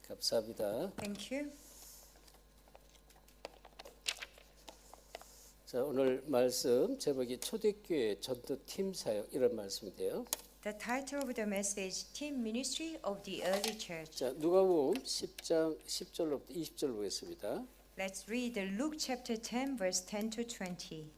감사합니다. Thank you. 자, 오늘 말씀 제목이 초대교회 전도팀 사역 이런 말씀인데요. The title of the message, Team Ministry of the Early Church. 자, 누가복음 10장 10절로부터 20절 보겠습니다. Let's read Luke chapter 10, verse 10 to 20.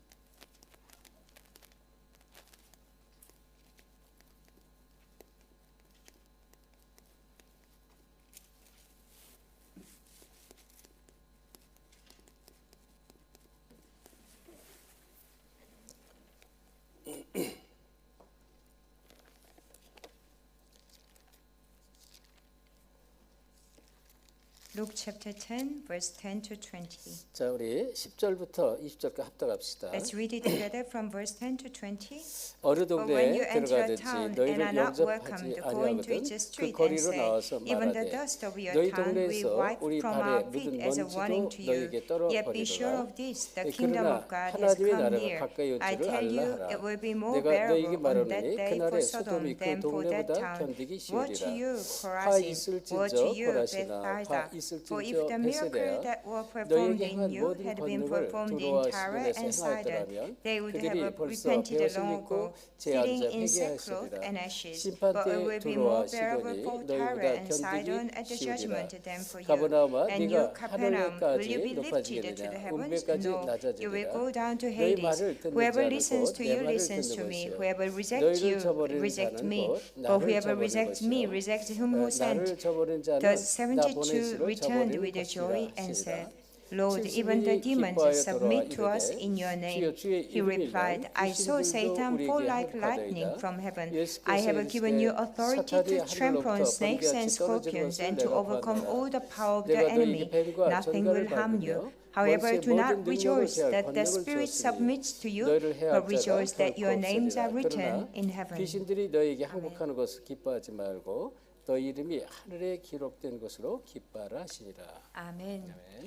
Luke chapter 10, verse 10 to 20. 자, 우리 10절부터 20절까지 합독합시다. Let's read it together from verse 10 to 20. 어느 For when you 동네에 enter a 들어가든지 town and 너희를 are not 영접하지 welcomed, go into 아니하거든 its 그 street and 거리로 say, 나와서 even the 말하되 dust of your 너희 town we 동네에서 wipe 우리 from 발에 our 묻은 feet as a warning to 먼지도 you. 너희에게 Yet be sure 떨어버리라. of this, the kingdom 그러나 of God has 하나님의 come 나라가 near. 가까이 온 I 줄을 tell you, 알라 it will be 하라. more 내가 bearable 너희에게 on 말하노니 that day 그날에 for 소돔이 Sodom 그 than for that 동네보다 town. 견디기 Woe to 쉬우리라. you, 파 Chorazin! 있을진저 Woe to you, 고라시나 Bethsaida! 파 For if 있을진저 the miracle 베세대야 that were performed 너희에게 in 행한 you 모든 had been 권능을 performed in 두로와 Tyre 시돈에서 and Sidon, 행하였더라면 they would 그들이 have 벌써 repented 배옷을 long 입고 ago, 제 sitting 앉아 in sackcloth 회개하시리라. and ashes. 심판 But it 때 will be 두로와 more bearable 시돈이 for Tyre 너희보다 and Sidon at the 견디기 쉬우리라. judgment than for you. 가버나움아 And you, 네가 Capernaum, will 하늘에까지 you be lifted to the 높아지겠느냐 heavens? 운배까지 No, you will 낮아지리라. go down to 너희 Hades. 말을 듣는 Whoever 자는 listens 곧 to 내 you 말을 listens 듣는 to me. 것이요 Whoever rejects 너희를 you 저버리는 rejects 자는 me. 곧 But 나를 whoever 저버리는 rejects me 것이요 rejects him who sent. 나를 저버리는 자는 The 나 보낸 72 이를 returned 저버리는 with joy 것이라 and said, 하시리라. Lord, even the 70인이 demons 기뻐하여 submit to 돌아와 us 이르되 in your 주여 name. 주의 He 이름을 replied, 위하여 I saw 귀신들도 Satan fall 우리에게 like lightning 합하더이다. from heaven. 예수께서 I have given you authority 사탄이 to trample on 하늘로부터 snakes and 번개같이 떨어진 scorpions 것을 and to 내가 overcome 보았노라. all the power of the 내가 enemy. 너희에게 뱀과 Nothing 전갈을 will harm you. 밟으며 However, 원수의 do not 모든 능력을 rejoice 제할 that the 권능을 spirits 주었으니 submit to you, 너희를 해할 but 자가 rejoice that 결코 your names are 없으리라. written 그러나 in heaven. 귀신들이 너희에게 항복하는 것을 기뻐하지 말고 너희 이름이 하늘에 기록된 것으로 기뻐하라 하시니라. 아멘. 아멘.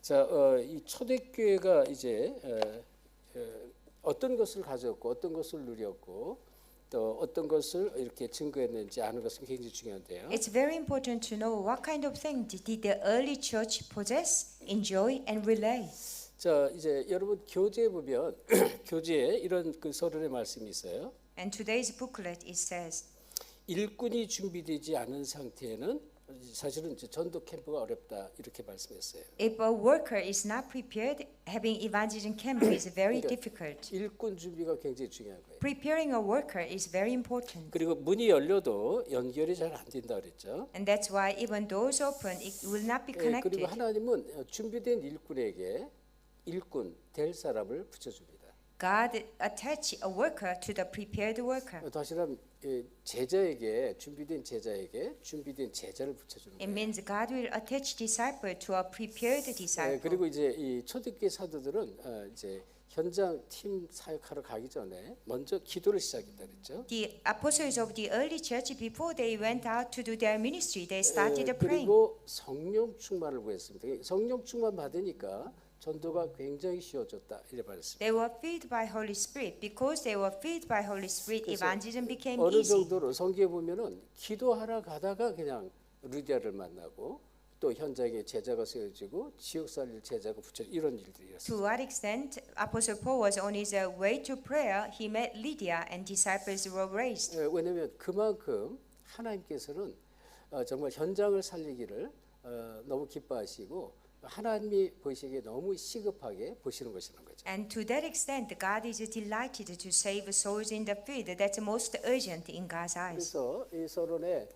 자, 이 초대교회가 이제 어떤 것을 가졌고 어떤 것을 누렸고 또 어떤 것을 이렇게 증거했는지 아는 것은 굉장히 중요한데요. It's very important to know what kind of thing did the early church possess, enjoy, and relay. 자, 이제 여러분 교재에 보면 교재에 이런 그 서론의 말씀이 있어요. And today's booklet it says, 일꾼이 준비되지 않은 상태에는 사실은 이제 전도 캠프가 어렵다 이렇게 말씀했어요. if a worker is not prepared, having evangelism camp is very difficult. 일꾼 준비가 굉장히 중요한 거예요. Preparing a worker is very important. 그리고 문이 열려도 연결이 잘 안 된다 그랬죠. And that's why even doors open, it will not be 예, connected. 그리고 하나님은 준비된 일꾼에게 일꾼 될 사람을 붙여줍니다. God attach a worker to the prepared worker. 다시 말하면 제자에게 준비된 제자를 붙여주는 It 거예요. means God will attach disciple to a prepared 예, disciple. 그리고 이제 이 초대교회 사도들은 이제 현장 팀 사역하러 가기 전에 먼저 기도를 시작했다 그랬죠. The apostles of the early church, before they went out to do their ministry, they started praying. 그리고 성령 충만을 구했습니다. 성령 충만 받으니까 전도가 굉장히 쉬워졌다 이래 말했습니다. They were filled by Holy Spirit. Because they were filled by Holy Spirit, 그래서 evangelism became 어느 easy. 정도로 성경에 보면은 기도하러 가다가 그냥 루디아를 만나고 또 현장에 제자가 세워지고 지역 살릴 제자가 붙여 이런 일들이 To 있었어요. what extent Apostle Paul was on his way to prayer, he met Lydia and disciples were raised. 왜냐하면 그만큼 하나님께서는 정말 현장을 살리기를 너무 기뻐하시고 하나님이 보시기에 너무 시급하게 보시는 것이라는 거죠. And to that extent, God is delighted to save souls in the field. That's most urgent in God's eyes. 그래서 이 서론에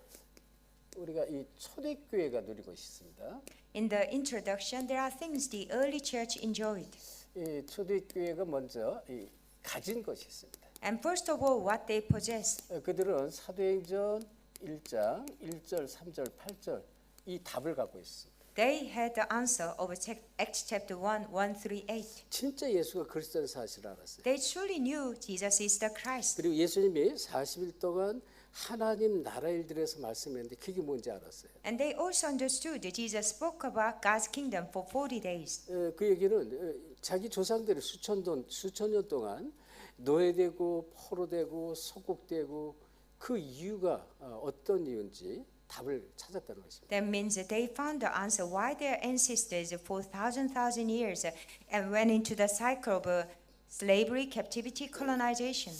우리가 이 초대교회가 누린 것이 있습니다. In the introduction, there are things the early church enjoyed. 이 초대교회가 먼저 가진 것이 있습니다. And first of all, what they possess. 그들은 사도행전 1장 1절, 3절, 8절 이 답을 갖고 있습니다. They had the answer of Acts chapter 1, 1 through 8. 진짜 예수가 그리스도인 사실을 알았어요. They truly knew Jesus is the Christ. 그리고 예수님이 40일 동안 하나님 나라 일들에서 말씀했는데 그게 뭔지 알았어요. And they also understood that Jesus spoke about God's kingdom for 40 days. 그 얘기는 자기 조상들이 수천 년 동안 노예되고 포로되고 속국되고 그 이유가 어떤 이유인지 답을 찾았다는 것입니다. That means that they found the answer why their ancestors for thousand years and went into the cycle of slavery, captivity, colonization.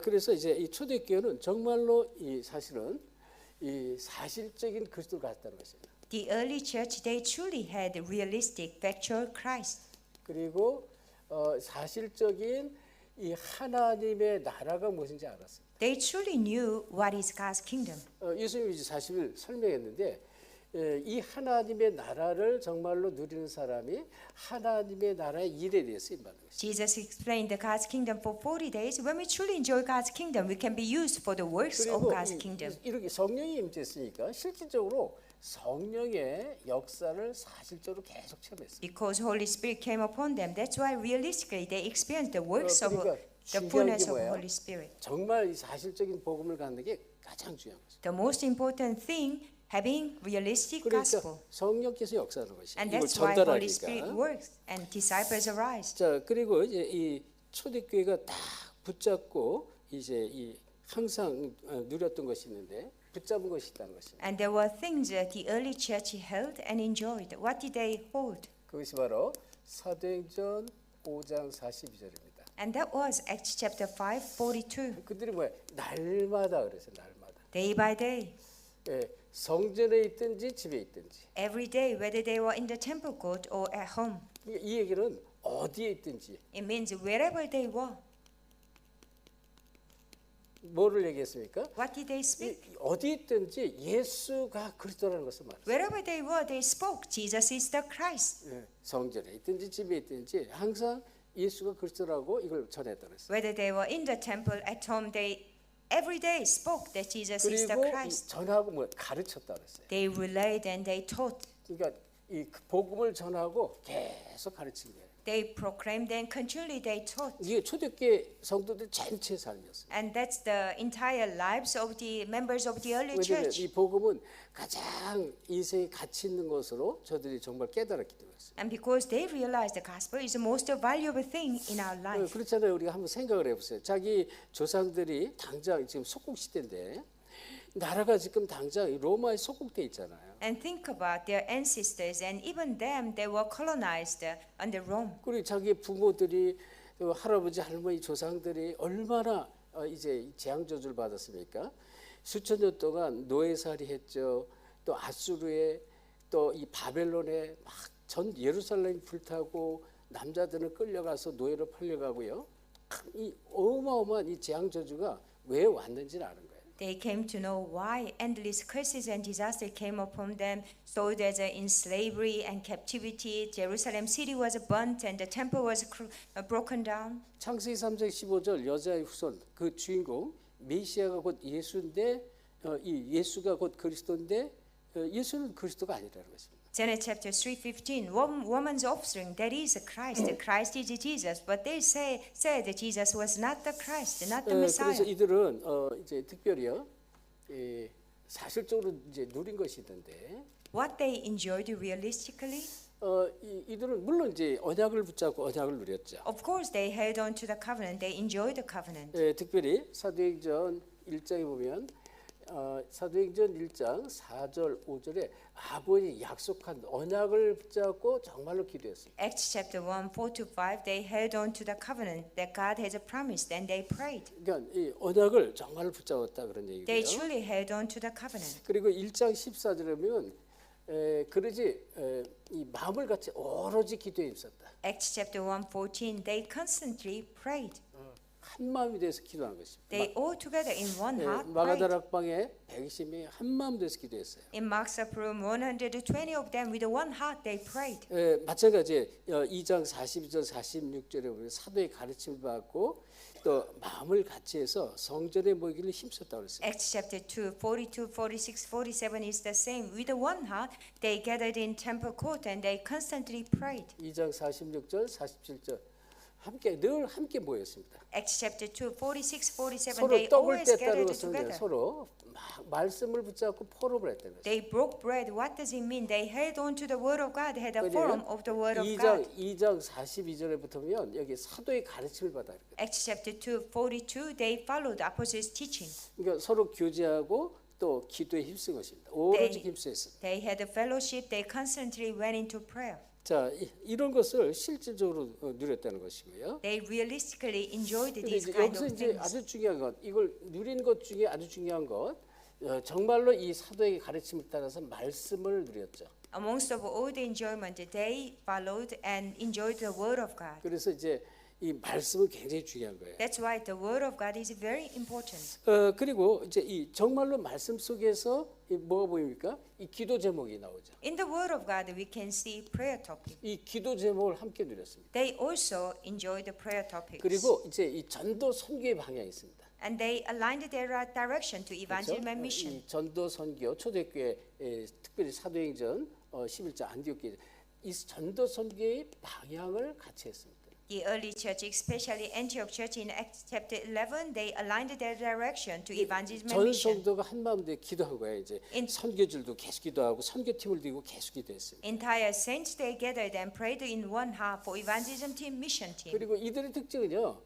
그래서 이제 이 초대교회는 정말로 이 사실은 이 사실적인 그리스도를 가졌다는 것입니다. The early church, they truly had realistic, factual Christ. 그리고 사실적인 이 하나님의 나라가 무엇인지 알았습니다. They truly knew what is God's kingdom. 예수님이 이제 사실을 설명했는데 이 하나님의 나라를 정말로 누리는 사람이 하나님의 나라의 일에 대해서 임하는 것입니다. Jesus explained the God's kingdom for 40 days. When we truly enjoy God's kingdom, we can be used for the works of 그리고 God's kingdom. 이렇게 성령이 임재했으니까 실질적으로 성령의 역사를 사실적으로 계속 체험했습니다. Because Holy Spirit came upon them, that's why realistically they experienced the works of 그러니까 the 중요한 fullness 게 of 뭐예요? Holy Spirit. 정말 이 사실적인 복음을 갖는 게 가장 중요한 것입니다. The most important thing, having realistic 그러니까 gospel. 성령께서 역사하는 것이 And 이걸 that's why Holy 전달하니까. Spirit works and disciples arise. 자 그리고 이제 이 초대교회가 딱 붙잡고 이제 이 항상 누렸던 것이 있는데 붙잡은 것이 있다는 것입니다. And there were things that the early church held and enjoyed. What did they hold? 그것이 바로 사도행전 5장 42절입니다. And that was Acts chapter 5:42. 그들이 뭐야? 날마다 그래서 날마다. Day by day, 예, 성전에 있든지 집에 있든지. every day, whether they were in the temple court or at home. 이 얘기는 어디에 있든지 It means wherever they were. 뭐를 얘기했습니까? What did they speak? 어디 있든지 예수가 그리스도라는 것을 말했어요. Wherever they were, they spoke. Jesus is the Christ. 예, 성전에 있든지 집에 있든지 항상 예수가 그리스도라고 이걸 전했다는 것어요. Whether they were in the temple, at home, they every day spoke that Jesus is the 그리고 이 Christ. 전하고 뭐 가르쳤다 그랬어요. They relayed and they taught. 그러니까 이 복음을 전하고 계속 가르친 거예요. They proclaimed and continually they taught. 이게 초대교회 성도들 전체의 삶이었어요. And that's the entire lives of the members of the early 왜냐하면 church. 이 복음은 가장 인생에 가치 있는 것으로 저들이 정말 깨달았기 때문이었어요. And because they realized the gospel is the most valuable thing in our life. 그렇잖아요. 우리가 한번 생각을 해보세요. 자기 조상들이 당장 지금 속국 시대인데 나라가 지금 당장 로마에 속국돼 있잖아요. And think about their ancestors and even them, they were colonized under Rome. 그리고 자기 부모들이 또 할아버지 할머니 조상들이 얼마나 이제 재앙 저주를 받았습니까? 수천 년 동안 노예살이 했죠. 또 아수르에 또 이 바벨론에 막 전 예루살렘이 불타고 남자들은 끌려가서 노예로 팔려가고요. 이 어마어마한 이 재앙 저주가 왜 왔는지를 아는 거예요. They came to know why endless curses and disaster came upon them, so that in slavery and captivity, Jerusalem city was burnt and the temple was broken down. 창세기 3장 15절 여자의 후손 그 주인공 메시아가 곧 예수인데 이 예수가 곧 그리스도인데 예수는 그리스도가 아니라는 것입니다. Genesis chapter 3:15, woman's offspring, that is Christ. Christ is Jesus, but they said that Jesus was not the Christ, not the 그래서 Messiah. 이들은 이제 특별히요 사실적으로 이제 누린 것이 있는데 What they enjoyed realistically, 이들은 물론 이제 언약을 붙잡고 언약을 누렸죠. of course, they held on to the covenant. They enjoyed the covenant. 특별히 사도행전 1장에 보면 사도행전 1장 4절 5절에 아버지 약속한 언약을 붙잡고 정말로 기도했어요. Acts chapter 1, 4-5, they held on to the covenant that God has promised and they prayed. 그러니까 이 언약을 정말 붙잡았다 그런 They 얘기고요. truly held on to the covenant. 그리고 1장 14절에 보면 그러지 이 마음을 같이 오로지 기도에 있었다. Acts chapter 1:14, they constantly prayed. 한 마음이 돼서 기도하는 것입니다. They all together in one heart prayed. 마가다락방에 120명이 한 마음 돼서 기도했어요. In Mark's upper room, 120 of them with one heart they prayed. 마찬가지 2장 42절 46절에 보면 사도의 가르침을 받고 또 마음을 같이 해서 성전에 모이기를 힘썼다고 그랬어요. Acts chapter 2, 42, 46, 47 is the same. With one heart, they gathered in temple court and they constantly prayed. 2장 46절 47절 늘 함께 모였습니다. Acts chapter 2, 46, 47, 서로 they 떡을 always 뗐다는 gathered 것은 together. 서로 막 말씀을 붙잡고 포럼을 했다는 것이죠. They broke bread. What does it mean? They held on to the word of God, had a forum of the word of 2장 God. 42절에 붙으면 여기 사도의 가르침을 받아야 돼요. Acts chapter 2, 42, they followed apostles' teaching. 그러니까 서로 교제하고 또 기도에 힘쓴 것입니다. 오로지 힘쓰였습니다. They had a fellowship. They constantly went into prayer. 자, 이런 것을 실질적으로 누렸다는 것이고요. They realistically enjoyed 근데 these 이제 kind 여기서 of 이제 things. 아주 중요한 것, 이걸 누린 것 중에 아주 중요한 것, 정말로 이 사도의 가르침을 따라서 말씀을 누렸죠. Amongst of all the enjoyment, they followed and enjoyed the word of God. 그래서 이제 이 말씀은 굉장히 중요한 거예요. That's why the word of God is very important. 그리고 이제 이 정말로 말씀 속에서 이 뭐가 보입니까? 이 기도 제목이 나오죠. In the word of God, we can see prayer topic. 이 기도 제목을 함께 누렸습니다. They also enjoyed the prayer topics. 그리고 이제 이 전도 선교의 방향이 있습니다. And they aligned their direction to evangelism and 그렇죠? mission. 이 전도 선교 초대교회 특별히 사도행전 11장 안디옥 교회 이 전도 선교의 방향을 같이 했습니다. The early church, especially Antioch Church in Acts chapter 11, they aligned their direction to evangelism and 전 mission. 성도가 한 마음 돼 기도한 거예요. 이제 선교줄도 계속 기도하고 선교팀을 두고 계속 기도했습니다. Entire saints they gathered and prayed in one heart for evangelism team, mission team. 그리고 이들의 특징은요.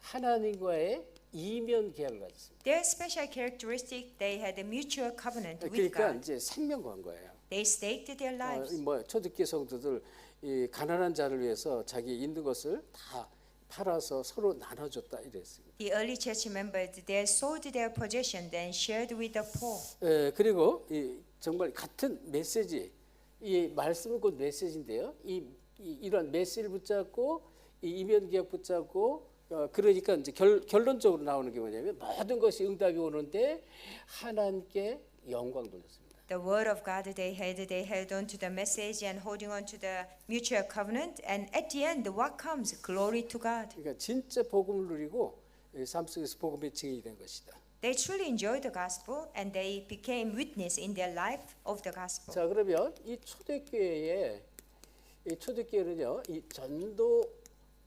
하나님과의 이면 계약을 가졌습니다. Their special characteristic, they had a mutual covenant with 그러니까 God. 이제 생명 건 거예요. They staked their lives. 뭐 초대교회 성도들 이 가난한 자를 위해서 자기 있는 것을 다 팔아서 서로 나눠줬다 이랬습니다. The early church members, they sold their possession and shared with the poor. 그리고 이 정말 같은 메시지, 이 말씀은 곧 메시지인데요. 이런 메시지를 붙잡고 이 이면 계약 붙잡고 그러니까 이제 결론적으로 나오는 게 뭐냐면 모든 것이 응답이 오는데 하나님께 영광 돌렸습니다. The word of God they held on to the message and holding on to the mutual covenant. And at the end, what comes? Glory to God. 그러니까 진짜 복음을 누리고 삶 속에서 복음의 증인이 된 것이다. They truly enjoyed the gospel and they became witness in their life of the gospel. 자 그러면 이 초대교회는요 이 전도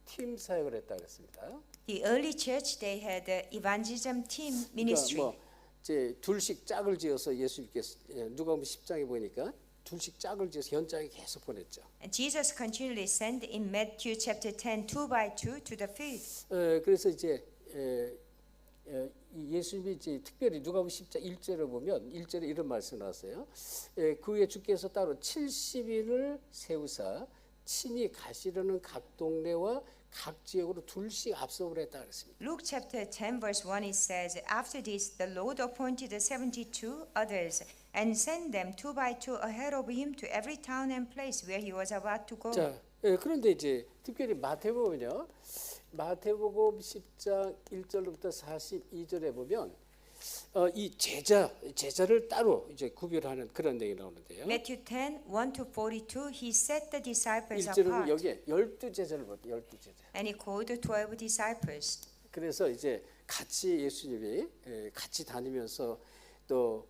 팀 사역을 했다 그랬습니다. The early church they had the evangelism team ministry. 그러니까 뭐 이제 둘씩 짝을 지어서 예수님께서 누가복음 10장에 보니까 둘씩 짝을 지어서 현장에 계속 보냈죠. And Jesus continually sent in Matthew chapter 10, 2 by 2 to the field. 그래서 이제 예수님이 이제 특별히 누가복음 10장 1절을 보면 1절에 이런 말씀 나왔어요. 그 후에 주께서 따로 70인을 세우사 친히 가시려는 각 동네와 각 지역으로 둘씩 앞서고 했다 그랬습니다. Luke chapter 10 verse 1 it says, After this the Lord appointed 72 others and sent them 2 by 2 ahead of him to every town and place where he was about to go. 자, 그런데 이제 특별히 마태복음은요. 마태복음 10장 1절부터 42절에 보면 이 제자를 따로 이제 구별하는 그런 내용이 나오는데요. Matthew 10, 1 to 42, he set the disciples 1절은 apart 여기에 12제자를 보죠. 12제자. and he called the 12 disciples. 그래서 이제 같이 예수님이 같이 다니면서 또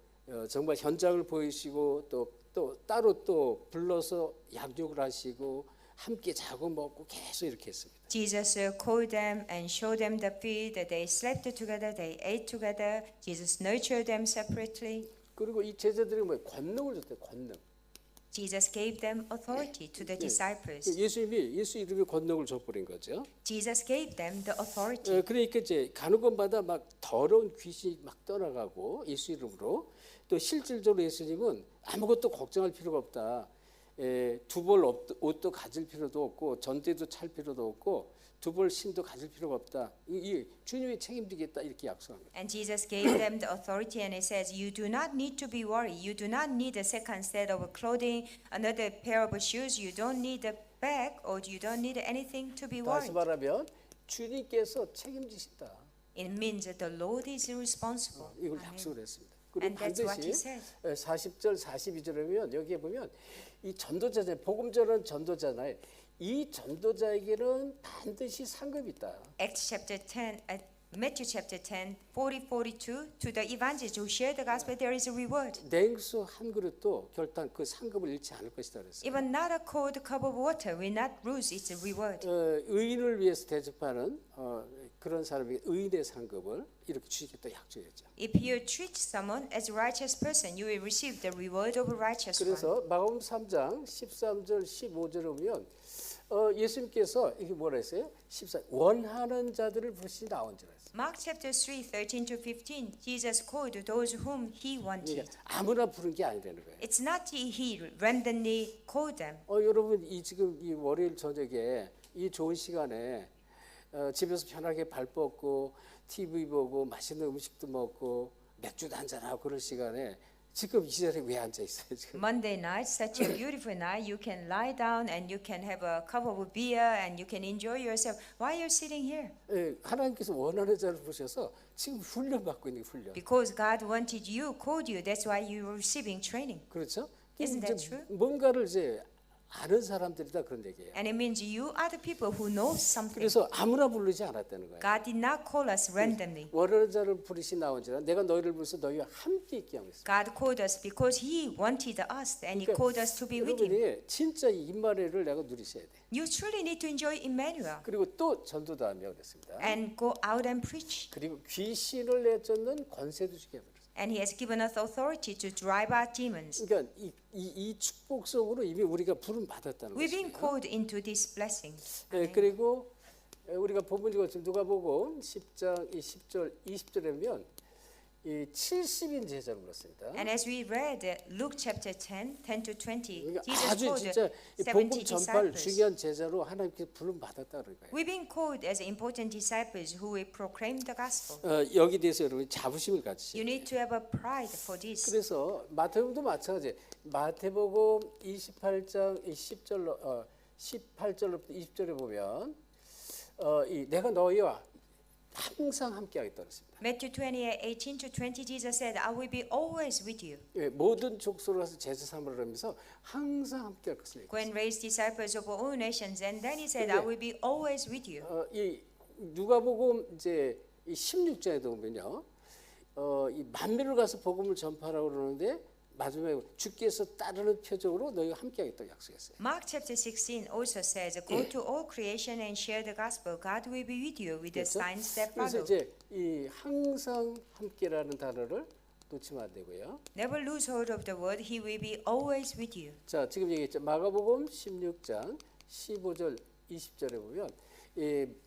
정말 현장을 보이시고 또 따로 또 불러서 양육을 하시고 함께 자고 먹고 계속 이렇게 했습니다. Jesus called them and showed them the field. They slept together, they ate together. Jesus nurtured them separately. 그리고 이 제자들이 뭐 권능을 줬대요. 권능. Jesus gave them authority to the disciples. 예수님이 예수 이름의 권능을 줘버린 거죠. Jesus gave them the authority. 그러니까 이제 가는 곳마다 막 더러운 귀신이 막 떠나가고 예수 이름으로 또 실질적으로 예수님은 아무것도 걱정할 필요가 없다. 두 벌 옷도 가질 필요도 없고 전대도 찰 필요도 없고 두 벌 신도 가질 필요가 없다. 이 주님이 책임지겠다 이렇게 약속합니다. And Jesus gave them the authority and he says, you do not need to be worried. You do not need a second set of clothing, another pair of shoes. You don't need a bag or you don't need anything to be 다시 worried. 말하면 주님께서 책임지신다. It means that the Lord is responsible. 이걸 Amen. 약속을 했습니다. 그리고 And that's what he 반드시 said. 40절 42절에 보면 여기에 보면 이 전도자잖아요. 복음 전하는 전도자잖아요. 이 전도자에게는 반드시 상급이 있다. Acts chapter 10, Matthew chapter 10, 40, 42, to the evangelists who share the gospel, there is a reward. 냉수 한 그릇도 결단 그 상급을 잃지 않을 것이다 그랬어요. Even not a cold cup of water will not lose its reward. 의인을 위해서 대접하는 그런 사람에게 의인의 상급을 이렇게 주시겠다 약속했죠. If you treat someone as a righteous person, you will receive the reward of a righteous one. 그래서 마가복음 3장 13절 15절에 보면 예수님께서 이게 뭐라 했어요? 14 원하는 자들을 부르시니 나온 줄 알았어요. Mark chapter 3, 13 to 15, Jesus called those whom he wanted. 그러니까 아무나 부른 게 아니라는 거예요. It's not he randomly called them. 여러분 이 지금 이 월요일 저녁에 이 좋은 시간에 집에서 편하게 발 뻗고 TV 보고 맛있는 음식도 먹고 맥주도 한잔하고 그런 시간에 지금 이 자리에 왜 앉아 있어요 지금? Monday night, such a beautiful night, you can lie down and you can have a cup of beer and you can enjoy yourself. Why are you sitting here? 예, 하나님께서 원하는 자를 보셔서 지금 훈련 받고 있는 게 훈련. Because God wanted you, called you. That's why you're receiving training. 그렇죠? Isn't that 이제 true? 뭔가를 이제 아는 사람들이다 그런 얘기예요. And it means you are the people who know something. 그래서 아무나 부르지 않았다는 거예요. God did not call us randomly. 원하는 자를 부르시 나온지라 내가 너희를 불러서 너희와 함께 있게 하고 있어. God called us because He wanted us and He called us to be with Him. 여러분이 진짜 이 임마누엘을 내가 누리셔야 돼. You truly need to enjoy Emmanuel 그리고 또 전도도 하며 그랬습니다. and go out and preach. 그리고 귀신을 내쫓는 권세도 주게 해버렸어요. And He has given us authority to drive out demons. 그러니까 이 축복 속으로 이미 우리가 부름 받았다는 We've been 것이에요. called into this blessing. 네, 그리고 우리가 본문 읽었지만 누가복음 10장 10절 20절에 보면 이 70인 제자를 불렀습니다. And as we read Luke chapter 10, 10 to 20, 그러니까 Jesus 아주 called 진짜 이 70 복음 전파를 disciples. 중요한 제자로 하나님께 부름 받았다 그런 거예요. We've been called as important disciples who will proclaim the gospel. 여기 대해서 여러분 자부심을 You 가지시죠. need to have a pride for this. 그래서 마태복음도 마찬가지. 마태복음 28장 10절로 18절로부터 20절에 보면 내가 너희와 항상 함께하겠다 그랬습니다. Matthew 28, 18 to 20, Jesus said, I will be always with you. 예, 모든 족속으로 가서 제자 삼으라 하면서 항상 함께할 것을 Go and 얘기했어요. raise disciples of all nations. And then he said, I will be always with you. 이 누가복음 이제 이 16장에도 보면요, 이 만민을 가서 복음을 전파하라고 그러는데 마지막에 주께서 따르는 표적으로 너희가 함께하겠다고 약속했어요. Mark chapter 16 also says, Go to all creation and share the gospel. God will be with you with the 그렇죠? signs that 그래서 follow. 이제 이 항상 함께라는 단어를 놓치면 안 되고요. Never lose hold of the word. He will be always with you. 자, 지금 얘기했죠. 마가복음 16장 15절 20절에 보면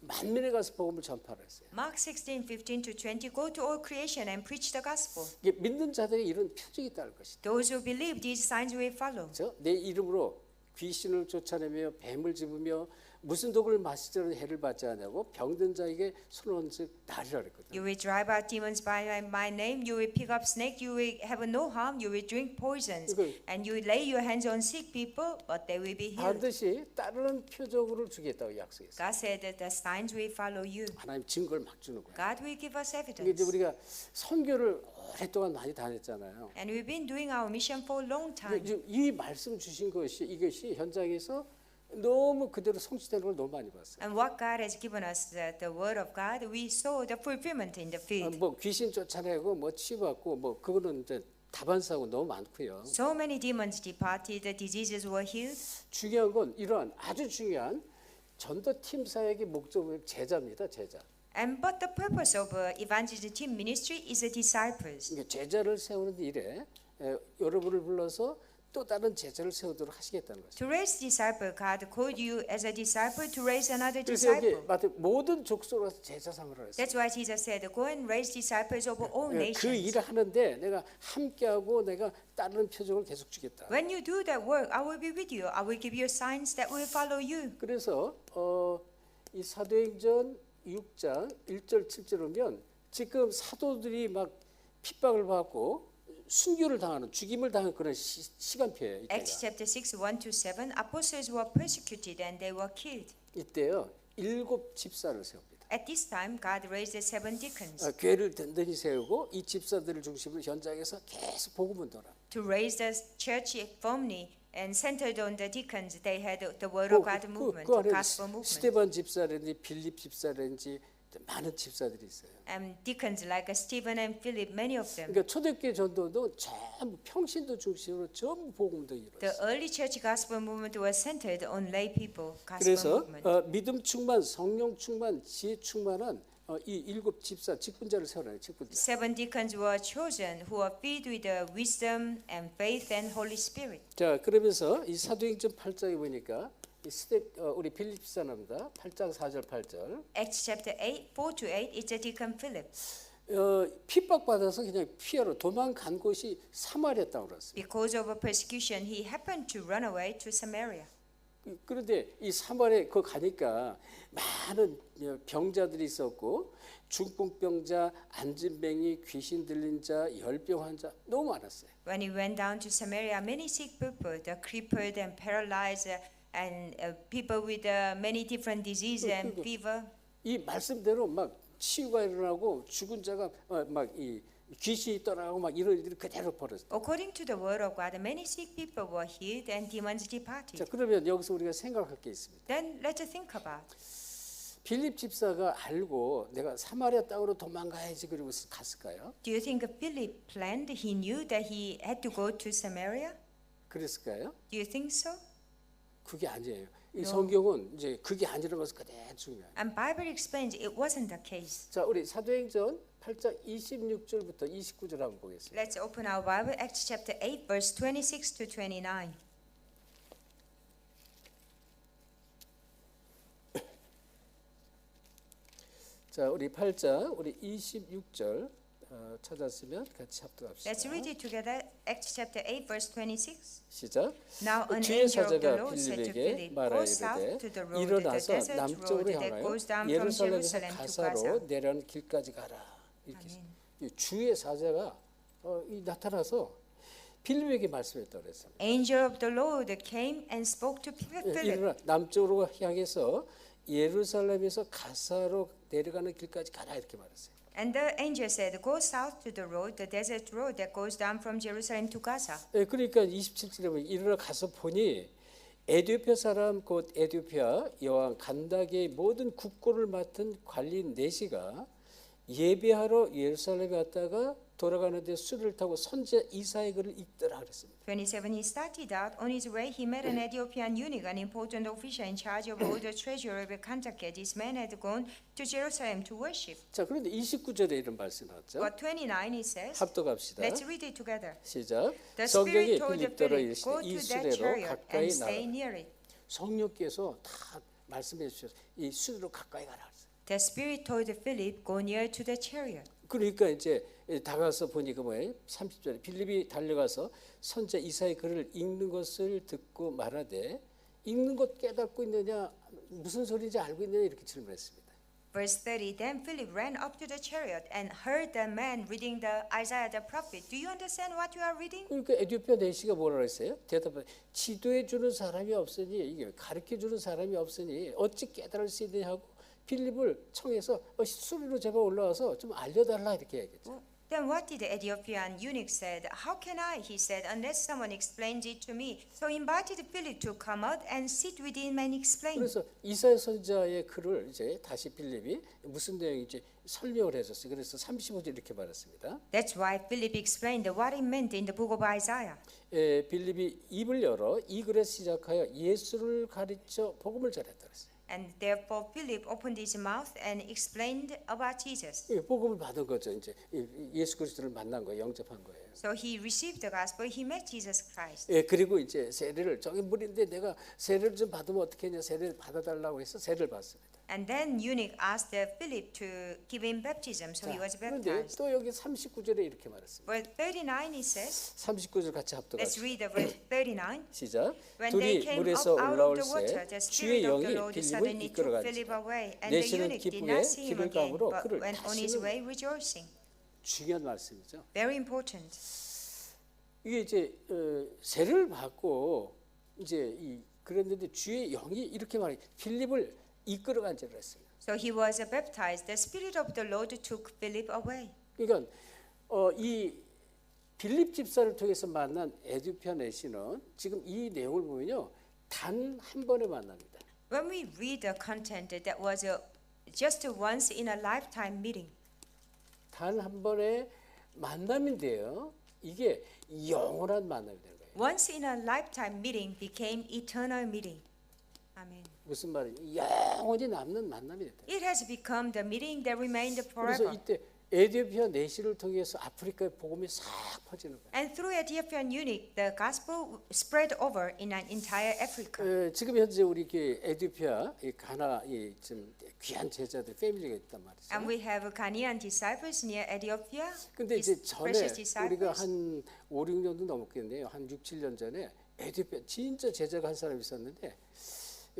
만민에 가서 복음을 전파를 했어요. Mark 16, 15 to 20, Go to all creation and preach the gospel. 이게 믿는 자들이 이런 표적이 따를 것이다. Those who believe, these signs will follow. 그렇죠? 내 이름으로 귀신을 쫓아내며 뱀을 집으며 무슨 독을 마시자는 해를 받지 않냐고 병든 자에게 손을 얹어 나리라 그랬거든요. You will drive out demons by my name. You will pick up snake. You will have no harm. You will drink poisons. 이걸- And you will lay your hands on sick people, but they will be healed. 반드시 따르는 표적으로 주겠다고 약속했어요. God said that the signs will follow you. 하나님 증거를 막 주는 거예요. God will give us 이게 이제 evidence. 우리가 선교를 오랫동안 많이 다녔잖아요. And we've been doing our mission for a long time. 이 말씀 주신 것이 이것이 현장에서 너무 그대로 성취되는 걸 너무 많이 봤어요. And what God has given us, the word of God, we saw the fulfillment in the field. 뭐 귀신 쫓아내고 뭐 치유받고 뭐 그거는 이제 다반사고 너무 많고요. So many demons departed, the diseases were healed. 중요한 건 이러한 아주 중요한 전도팀 사역의 목적은 제자입니다. 제자. But the purpose of evangelism team ministry is the disciples. 그러니까 제자를 세우는 일에 여러분을 불러서 또 다른 제자를 세우도록 하시겠다는 것이죠. To raise disciple, God called you as a disciple to raise another 그래서 여기 disciple. 마태 모든 족속으로 가서 제자 삼으라 했어요. That's why Jesus said, Go and raise disciples of all 그 nations. 일을 하는데 내가 함께하고 내가 따르는 표적을 계속 주겠다. When you do that work, I will be with you. I will give you signs that will follow you. 그래서 이 사도행전 6장 1절 7절 보면 지금 사도들이 막 핍박을 받고 순교를 당하는 죽임을 당하는 그런 시간표예요. Acts 이때가. chapter 6, 1 to 7, apostles were persecuted and they were killed. 이때요 7 집사를 세웁니다. At this time, God raised the 7 deacons 교회를 든든히 세우고 이 집사들을 중심으로 현장에서 계속 복음을 돌아. to raise the church firmly and centered on the deacons. They had the word of God movement, 그 the 안에 gospel movement. 스테반 집사라든지 빌립 집사라든지 많은 집사들이 있어요. Deacons like Stephen and Philip, many of them. 그러니까 초대교회 전도도 전부 평신도 중심으로 전부 복음도 The 이루어졌어요. early church gospel movement was centered on lay people, gospel 그래서 movement. 믿음 충만, 성령 충만, 지혜 충만한 이 7 집사 직분자를 세우라요. 직분자. 7 deacons were chosen who are filled with the wisdom and faith and Holy Spirit. 자, 그러면서 이 사도행전 8장에 보니까 우리 빌립 집사입니다. 8장 4절 8절. Acts chapter 8, 4 to 8 is the deacon Philip. 핍박받아서 그냥 피하러 도망간 곳이 사마리아였다고 그랬어요. Because of a persecution, he happened to run away to Samaria. 그런데 이 사마리아 그 가니까 많은 병자들이 있었고 중풍병자, 안진뱅이, 귀신 들린 자, 열병 환자 너무 많았어요. When he went down to Samaria, many sick people, the crippled and paralyzed, and people with many different diseases and fever. 이 말씀대로 막 치유가 일어나고 죽은 자가 막 이 귀신이 떠나고 막 이런 일들이 그대로 벌어졌어요. According to the word of God, many sick people were healed and demons departed. 자, 그러면 여기서 우리가 생각할 게 있습니다. Then let's think about. 빌립 집사가 알고 내가 사마리아 땅으로 도망가야지 그리고 갔을까요? Do you think Philip planned? He knew that he had to go to Samaria? 그랬을까요? Do you think so? 그게 아니에요. 이 성경은 이제 그게 아니라는 것을 그대로 중요해요. And Bible explains it wasn't the case. 자, 우리 사도행전 8장 26절부터 29절 한번 보겠습니다. Let's open our Bible, Acts chapter 8, verse 26 to 29. 자, 우리 8장 우리 26절 찾았으면 같이 합독합시다. Let's read it together. Acts chapter 8, verse 26. 시작. Now an 주의 angel of the 사자가 Lord said to 빌립에게 Philip, 말하여 Go south to 이르되 the road, the 일어나서 desert 남쪽으로 road that 향하여 goes down from 예루살렘에서 Jerusalem to 가사로 Gaza. 내려가는 길까지 가라. 이렇게 이 주의 사자가 나타나서 빌립에게 말씀했다고 그랬어요. Angel of the Lord came and spoke to Philip. 일어나 남쪽으로 향해서 예루살렘에서 가사로 내려가는 길까지 가라 이렇게 말했어요. And the angel said, Go south to the road, the desert road that goes down from Jerusalem to Gaza. 그러니까 27절에 보면 일어나 가서 보니 에디오피아 사람 곧 에디오피아 여왕 간다게의 모든 국고를 맡은 관리인 네시가 예배하러 예루살렘에 왔다가 돌아가는데 수를 타고 선지자 이사의 글을 읽더라 그랬습니다. 27, he started out. On his way, he met an Ethiopian eunuch, an important official in charge of all the treasury of Kantake. This man had gone to Jerusalem to worship. 자, 그런데 29절에 이런 말씀 나왔죠. But 29, it says, 합독합시다. let's read it together. 시작. The 성경이 Spirit told 빌립더러 Philip, 이르시되 Go 이 to that 수레로 chariot 가까이 and stay 나가라. near it. 성령께서 다 말씀해 주셔서 이 수레로 가까이 가라. The Spirit told Philip, Go near to the chariot. 그러니까 이제 다가서 보니까 뭐예요? 30절에 빌립이 달려가서 선지자 이사의 글을 읽는 것을 듣고 말하되 읽는 것 깨닫고 있느냐 무슨 소리인지 알고 있느냐 이렇게 질문했습니다. Verse 30, Then Philip ran up to the chariot and heard the man reading the Isaiah the prophet. Do you understand what you are reading? 그러니까 에디오피아 내시가 뭐라 그랬어요? 대답해 지도해 주는 사람이 없으니 이게 가르쳐 주는 사람이 없으니 어찌 깨달을 수 있느냐 하고 빌립을 청해서 수리로 제발 올라와서 좀 알려달라 이렇게 얘기했죠. Then what did the Ethiopian eunuch said? How can I, he said, unless someone explains it to me. So he invited Philip to come out and sit with him and explain. 그래서 이사야 선지자의 글을 이제 다시 빌립이 무슨 내용인지 설명을 해줬어요. 그래서 35절 이렇게 말했습니다. That's why Philip explained what it meant in the book of Isaiah. 빌립이 입을 열어 이 글에 시작하여 예수를 가르쳐 복음을 전했다 그랬어요. And therefore Philip opened his mouth and explained about Jesus. 복음을 받은 거죠. 이제 예수 그리스도를 만난 거예요. 영접한 거예요. So he received the gospel. He met Jesus Christ. 그리고 이제 세례를 저기 물인데 내가 세례를 좀 받으면 어떻게 했냐 세례를 받아달라고 해서 세례를 받습니다. And then eunuch asked Philip to give him baptism, so he was 그런데 baptized. 또 여기 39절에 이렇게 말했습니다. Verse 39 it says, 39절 같이 let's 합독합시다. read the verse 39. 시작. When they 둘이 came 물에서 up out of the 올라올 water, 새 the 주의 Spirit of 영이 the Lord 빌립을 suddenly took Philip 이끌어가니라. away, and the 내시는 eunuch did 기쁘게 not see him 길을 again, 가므로 but 그를 went on his 다시는 way rejoicing. 중요한 말씀이죠. Very important. 이게 이제 세례를 받고 이제 그랬는데 주의 영이 이렇게 말해 빌립을 이끌어간 자를 했습니다. So he was baptized. The Spirit of the Lord took Philip away. 그러니까 이 빌립 집사를 통해서 만난 에디오피아 내시는 지금 이 내용을 보면요 단 한 번에 만납니다. When we read the content, that was just once in a lifetime meeting. 단 한 번의 만남인데요. 이게 영원한 만남이 되는 거예요. Once in a lifetime meeting became eternal meeting. Amen. 무슨 말이냐? 영원히 남는 만남이 됐다. It has become the meeting that remained 그래서 forever. 이때 에디오피아 내시를 통해서 아프리카의 복음이 싹 퍼지는 거예요. And through Ethiopian eunuch, the gospel spread over in an entire Africa. 지금 현재 우리 그 에디오피아 이 가나 좀 귀한 제자들 패밀리가 있단 말이죠. And we have Ghanaian disciples near Ethiopia. 근데 이제 His 전에 precious 우리가 disciples. 한 5, 6년도 넘었겠네요. 한 6, 7년 전에 에디오피아 진짜 제자가 한 사람 있었는데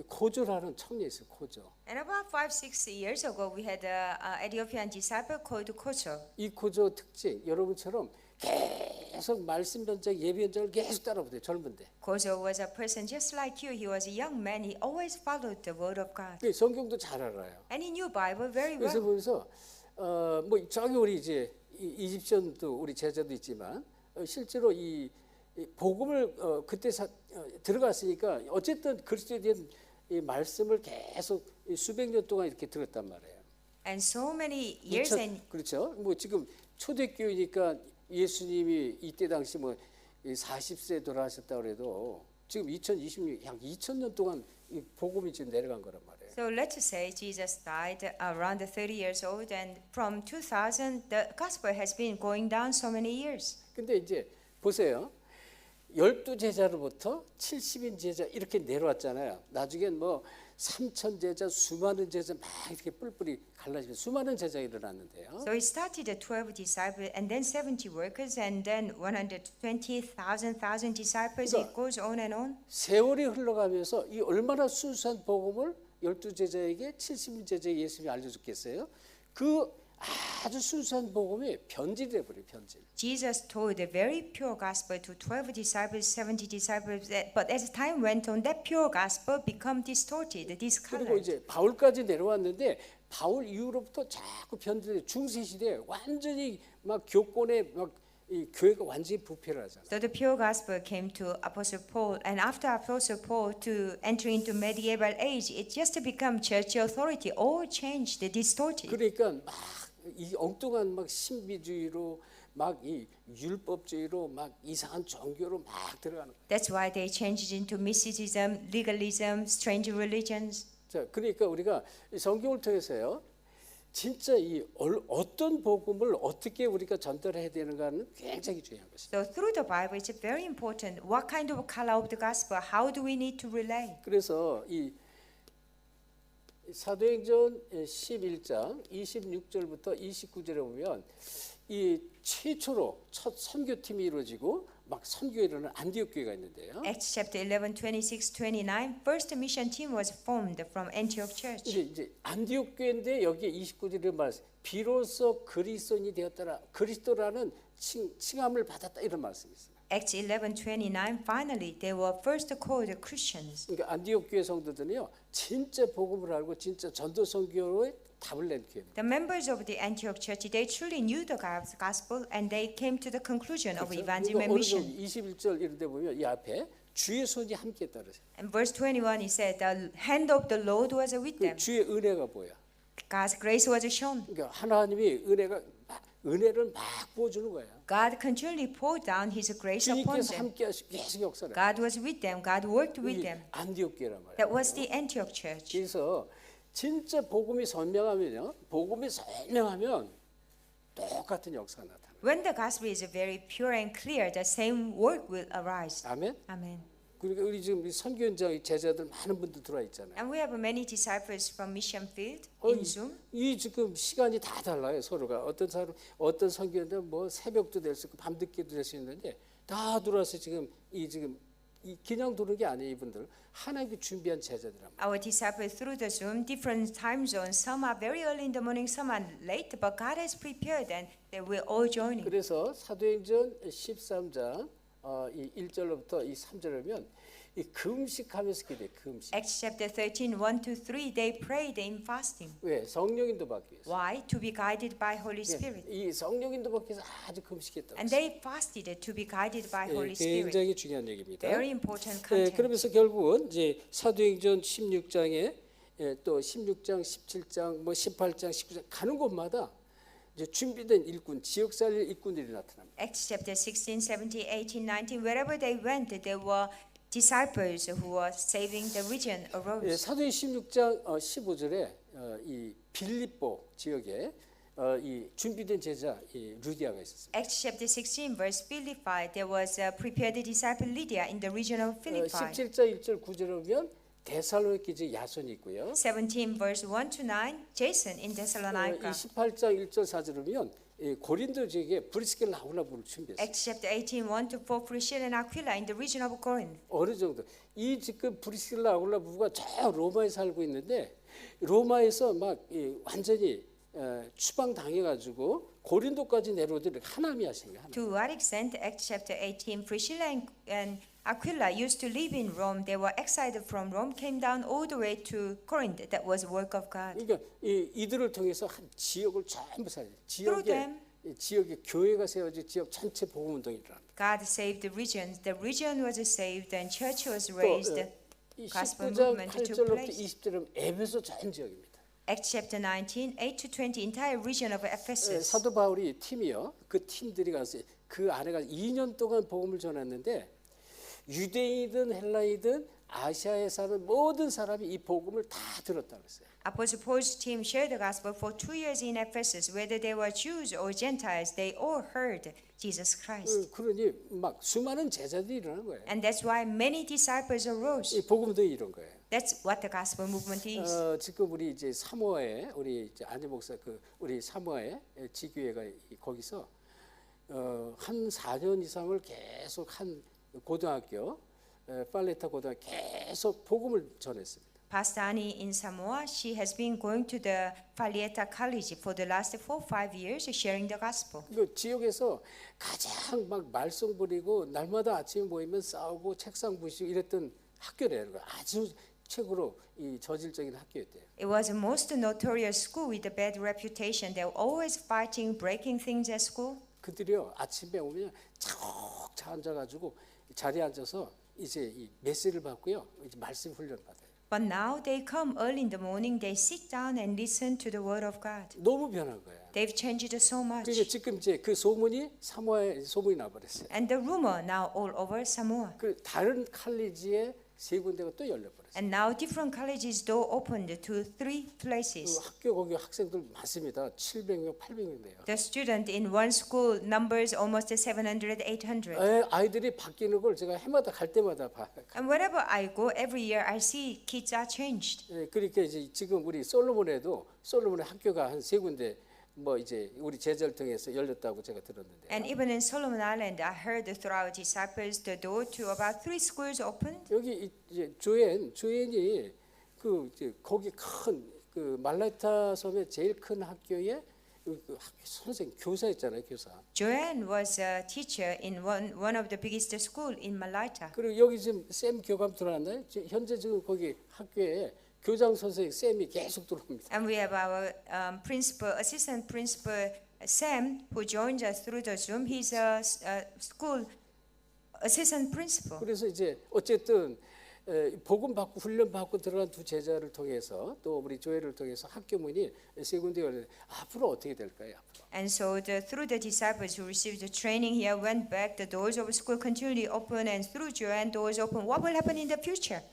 코조라는 청년이 있어요. 코조. And about 5-6 years ago, we had an Ethiopian disciple called Kocho. 이 코조 특징 여러분처럼 계속 말씀 전쟁 예비 현장을 계속 따라붙어요. 젊은데. Kocho was a person just like you. He was a young man. He always followed the word of God. 그 성경도 잘 알아요. And he knew Bible very 그래서 well. 보면서 뭐 저기 우리 이제 이집션도 우리 제자도 있지만 실제로 이 복음을 그때 들어갔으니까 어쨌든 그리스도에 대한 이 말씀을 계속 수백 년 동안 이렇게 들었단 말이에요. And so many years and 그렇죠. 뭐 지금 초대교회니까 예수님이 이때 당시 뭐 40세 돌아가셨다 그래도 지금 2026, 약 2000년 동안 이 복음이 지금 내려간 거란 말이에요. so let's say Jesus died around 30 years old, and from 2000 the gospel has been going down so many years. 근데 이제 보세요. 12제자로부터 70인 제자 이렇게 내려왔잖아요. 나중엔 뭐 3천 제자, 수많은 제자 막 이렇게 뿔뿔이 갈라지면 수많은 제자가 일어났는데요. So he started at 12 disciples, and then 70 workers, and then 120,000 disciples. It goes on and on. 세월이 흘러가면서 이 얼마나 순수한 복음을 12제자에게 70인 제자에게 예수님이 알려줬겠어요. 그 아주 순수한 복음이 변질이 돼버려요. 변질. Jesus told a very pure gospel to 12 disciples, 70 disciples, but as time went on, that pure gospel became distorted, 그리고 discolored. 이제 바울까지 내려왔는데 바울 이후로부터 자꾸 변질돼 중세 시대에 완전히 막 교권에 막 이 교회가 완전히 부패를 하잖아요. So the pure gospel came to Apostle Paul, and after Apostle Paul to enter into medieval age, it just become church authority, all changed, distorted. 그러니까 막 이 엉뚱한 막 신비주의로 막 이 율법주의로 막 이상한 종교로 막 들어가는 거예요. That's why they changed into mysticism, legalism, strange religions. 자, 그러니까 우리가 이 성경을 통해서요. 진짜 이 어떤 복음을 어떻게 우리가 전달해야 되는가는 굉장히 중요한 것이죠. So through the Bible, it's very important. What kind of color of the gospel? How do we need to relay? 그래서 이 사도행전 11장 26절부터 29절에 보면 이 최초로 첫 선교팀이 이루어지고 막 선교회로는 안디옥 교회가 있는데요. Acts chapter 11, 26, 29. First mission team was formed from Antioch Church. 이제 안디옥 교회인데 여기에 29절에 말씀 비로소 그리스도인이 되었더라. 그리스도라는 칭함을 받았다 이런 말씀이 있어요. Acts 11, 29. Finally, they were first called Christians. 그러니까 안디옥 교회 성도들은요. 진짜 복음을 알고 진짜 전도 선교의 답을 낸 교회입니다. The members of the Antioch Church, they truly knew the gospel, and they came to the conclusion of evangelium and mission. 21절 이런 데 보면 이 앞에 주의 손이 함께 있다 그러죠. And verse 21, he said, the hand of the Lord was with 그 them. 주의 은혜가 보여. God's grace was shown. 그러니까 하나님이 은혜를 막 부어주는 거예요. God continually poured down His grace upon 주님께서 them. 함께 하시고 계속 역사를. God was with them. God worked with 이 them. 안디옥 교회란 말이에요. That was the Antioch Church. 그래서 진짜 복음이 선명하면요. 복음이 선명하면 똑같은 역사가 나타나요. When the gospel is very pure and clear, the same work will arise. 아멘. Amen. 그러니까 우리 지금 선교 현장 제자들 많은 분들 들어와 있잖아요. And we have many disciples from Mission Field 어, in Zoom. 이 지금 시간이 다 달라요 서로가. 어떤 사람 어떤 선교인데 뭐 새벽도 될 수 있고 밤늦게도 될 수 있는데 다 들어와서 지금 이 그냥 들어온 게 아니에요 이분들. 하나님께 준비한 제자들이란 말이에요. Our disciples through the Zoom, different time zones. Some are very early in the morning, some are late, but God has prepared and they will all join in. 그래서 사도행전 13장 이 1절로부터 이 3절을 보면 이 금식하면서 기도해. 금식. Acts chapter 13, 1 to 3, they prayed in fasting. 왜? 성령인도 받기 위해서. Why? To be guided by Holy Spirit. 이 성령인도 받기 위해서 아주 금식했다고. And they fasted to be guided by Holy Spirit. 굉장히 중요한 얘기입니다. Very important 예, content. 그러면서 결국은 이제 사도행전 16장에 또 16장, 17장, 뭐 18장, 19장 가는 곳마다 이제 준비된 일꾼, 지역 살릴 일꾼들이 나타납니다. Acts chapter 16, 17, 18, 19, wherever they went, there were disciples who were saving the region 예, arose. 사도행 16장 15절에 이 빌립보 지역에 이 준비된 제자 이 루디아가 있었습니다. Acts chapter 16, verse Philippi, there was a prepared disciple Lydia in the region of Philippi. 17장 1절 9절에 보면 데살로니케 야손이 있고요. 17, verse 1 to 9, Jason in Thessalonica. 28장 1절 4절에 보면 고린도 지역에 브리스길라 아굴라부를 준비했어요. Acts chapter 18, 1 to 4, Priscilla and Aquila in the region of Corinth. 어느 정도 이 지금 브리스길라 아굴라 부부가 저 로마에 살고 있는데 로마에서 막 완전히 추방 당해가지고 고린도까지 내려오더니 하나님이 하신 거예요. To what extent, Acts chapter 18, Priscilla and Aquila used to live in Rome. They were exiled from Rome, came down all the way to Corinth. That was work of God. 그러니까 이들을 통해서 한 지역을 전부 살려. Through them, 지역에 교회가 세워지 지역 전체 복음 운동이 일어납니다. God saved the regions. The region was saved and church was raised. 이 Gospel 19장 movement took 8절부터 place. 20절은 에베소 전 지역입니다. Acts chapter 19, 8 to 20, entire region of Ephesus. 사도 바울이 팀이요. 그 팀들이 가서 그 안에가 2년 동안 복음을 전했는데 유대인이든 헬라이든 아시아에 사는 모든 사람이 이 복음을 다 들었다고 했어요. Apostle Paul's team shared the gospel for 2 years in Ephesus. Whether they were Jews or Gentiles, they all heard Jesus Christ. 그러니 막 수많은 제자들이 일어난 거예요. And that's why many disciples arose. 이 복음도 이런 거예요. That's what the gospel movement is. 지금 우리 이제 사모아에 우리 이제 안재 목사 우리 사모아에 지교회가 거기서 한 4년 이상을 계속 한 고등학교 팔레타 고등학교 계속 복음을 전했습니다. Pastor Annie in Samoa, she has been going to the Falieta College for the last 4-5 years, sharing the gospel. 그 지역에서 가장 막 말썽 부리고 날마다 아침에 모이면 싸우고 책상 부시고 이랬던 학교래요. 아주 최고로 이 저질적인 학교였대요. It was the most notorious school with a bad reputation. They were always fighting, breaking things at school. 그들이요 아침에 오면 차곡차 앉아가지고 자리에 앉아서 이제 이 메시지를 받고요 이제 말씀 훈련 받아요. But now they come early in the morning, they sit down and listen to the word of God. 너무 변한 거예요. They've changed so much. 그러니까 지금 이제 그 소문이 사모아에 소문이 나버렸어요. And the rumor now all over Samoa. 그 다른 칼리지에 세 군데가 또 열려버렸어요. And now different colleges door opened to 3 그 places. 학교 거기 학생들 많습니다. 700명, 800명 돼요. The student in one school numbers almost 700, 800. 아이들이 바뀌는 걸 제가 해마다 갈 때마다 봐. And wherever I go, every year I see kids are changed. 그러니까 이제 지금 우리 솔로몬에도 솔로몬의 학교가 한 세 군데 뭐 이제 우리 제자를 통해서 열렸다고 제가 들었는데. And even in Solomon Island, I heard through our disciples the door to about 3 schools opened. 여기 이제 조엔이 그 이제 거기 큰 그 말라타 섬의 제일 큰 학교에 그 학교 선생 교사 있잖아요, 교사. Joanne was a teacher in one of the biggest school in Malaita. 그리고 여기 지금 쌤 교감 들어왔나요? 현재 지금 거기 학교에 교장 선생 쌤이 계속 들어옵니다. And we have our principal, assistant principal Sam, who joined us through the Zoom. He's a school assistant principal. 그래서 이제 어쨌든 복음 받고 훈련 받고 들어간 두 제자를 통해서 또 우리 교회를 통해서 학교 문이 세 군데 열렸는데 앞으로 어떻게 될까요? 앞으로. And so through the disciples who received the training here went back, the doors of school continually open, and through Joanne doors open. What will happen in the future?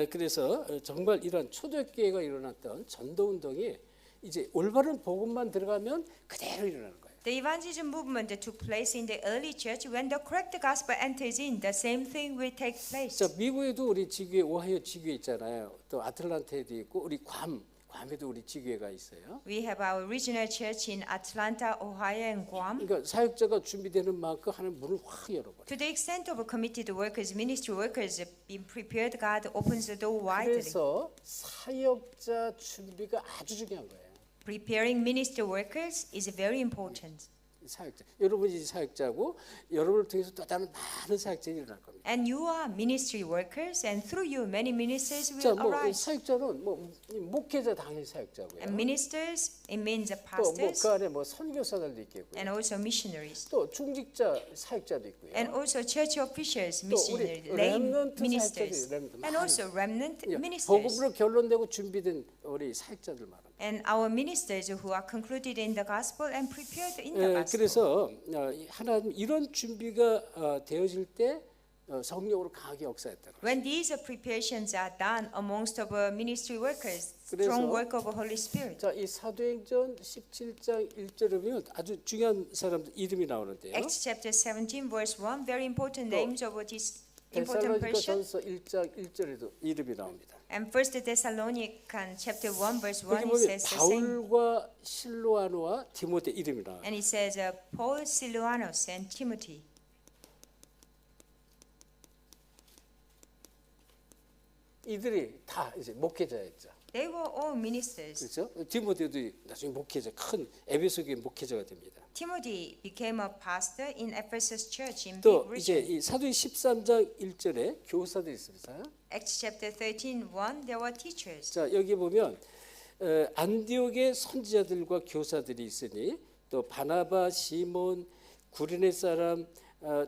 그래서 정말 이런 초대교회가 일어났던 전도 운동이 이제 올바른 복음만 들어가면 그대로 일어나는 거예요. The evangelism movement that took place in the early church, when the correct gospel enters in, the same thing will take place. 자, 미국에도 우리 지교회 오하이오 지교회 있잖아요. 또 아틀란타에도 있고 우리 괌에도 우리 지교회가 있어요. We have our regional church in Atlanta, Ohio, and Guam. 그러니까 사역자가 준비되는 만큼 하는 문을 확 열어버려. To the extent of committed workers, ministry workers being prepared, God opens the door widely. 그래서 사역자 준비가 아주 중요한 거예요. Preparing ministry workers is very important. 사역자. 여러분이 사역자고 여러분을 통해서 또 다른 많은 사역자들이 일어날 겁니다. And you are ministry workers, and through you, many ministers 자, will 뭐 arise. 사역자는 뭐 목회자 당연히 사역자고요. And ministers, it means 또 뭐 pastors 그 안에 뭐 선교사들도 있겠고요. and also missionaries. 또 중직자 사역자도 있고요. And also church officials, 또 missionaries, 우리 lay 렘넌트 ministers, 사역자들이 렘넌트 and also remnant 예, ministers. 복음으로 결론되고 준비된 우리 사역자들 말합니다. And our ministers who are concluded in the gospel and prepared in the gospel. 그래서 하나님 이런 준비가 되어질 때 성령으로 강하게 역사했다는 When these preparations are done amongst our ministry workers, 그래서- strong work of the Holy Spirit. 자, 이 사도행전 17장 1절에 보면 아주 중요한 사람들 이름이 나오는데요. Acts chapter 17 verse 1, very important 또 names of these important 데살로니가 persons. 전서 1장 1절에도 이름이 나옵니다. And First Thessalonians chapter 1 verse 1 여기 it 보면 says the same. 바울과 실로아노와 디모데 이름이 나와요. And it says Paul, Silvanus, and Timothy. 이들이 다 이제 목회자였죠. They were all ministers. 그렇죠? 디모데도 나중에 목회자, 큰 에베소 교회 목회자가 됩니다. Timothy became a pastor in Ephesus church in 또 big 이제 region. 이 사도행 13장 1절에 교사들이 있습니다. Acts chapter 13 1, there were teachers. 자, 여기 보면 안디옥의 선지자들과 교사들이 있으니 또 바나바, 시몬, 구레네 사람,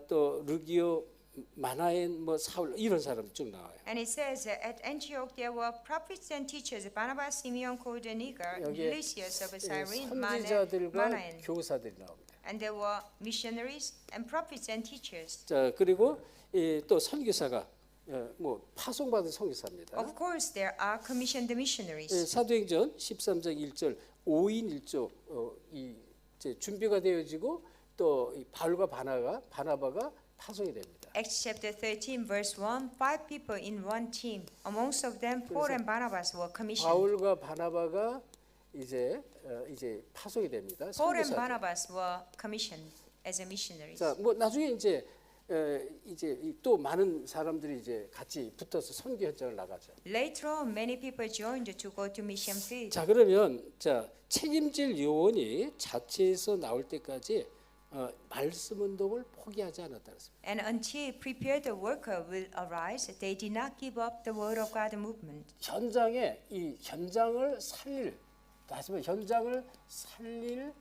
또 루기오, 마나엔, 뭐 사울 이런 사람 쭉 나와요. And it says at Antioch there were prophets and teachers, Barnabas, Simeon, called Niger, 여기에 Lysias of Cyrene, 선지자들과 Manaen. 교사들이 나옵니다. And there were missionaries and prophets and teachers. 자, 그리고 또 선교사가 뭐 파송받은 선교사입니다. Of course, there are commissioned missionaries. 사도행전 13장 1절 5인 1조 이 이제 준비가 되어지고 또 이 바울과 바나바가 파송이 됩니다. Acts chapter 13 verse 1, 5 people in one team. Amongst of them Paul and Barnabas were commissioned. 바울과 바나바가 이제 파송이 됩니다. Paul and 선교사들. Barnabas were commissioned as a missionaries. 자, 뭐 나중에 이제 또 많은 사람들이 이제 같이 붙어서 선교 현장을 나가죠. Later on, many people joined to go to mission field. 자, 그러면 책임질 요원이 자체에서 나올 때까지 말씀 운동을 포기하지 않았다는 것입니다. And until prepared worker will arise, they did not give up the word of God movement. 현장에 이 현장을 살릴 다시 말해 현장을 살릴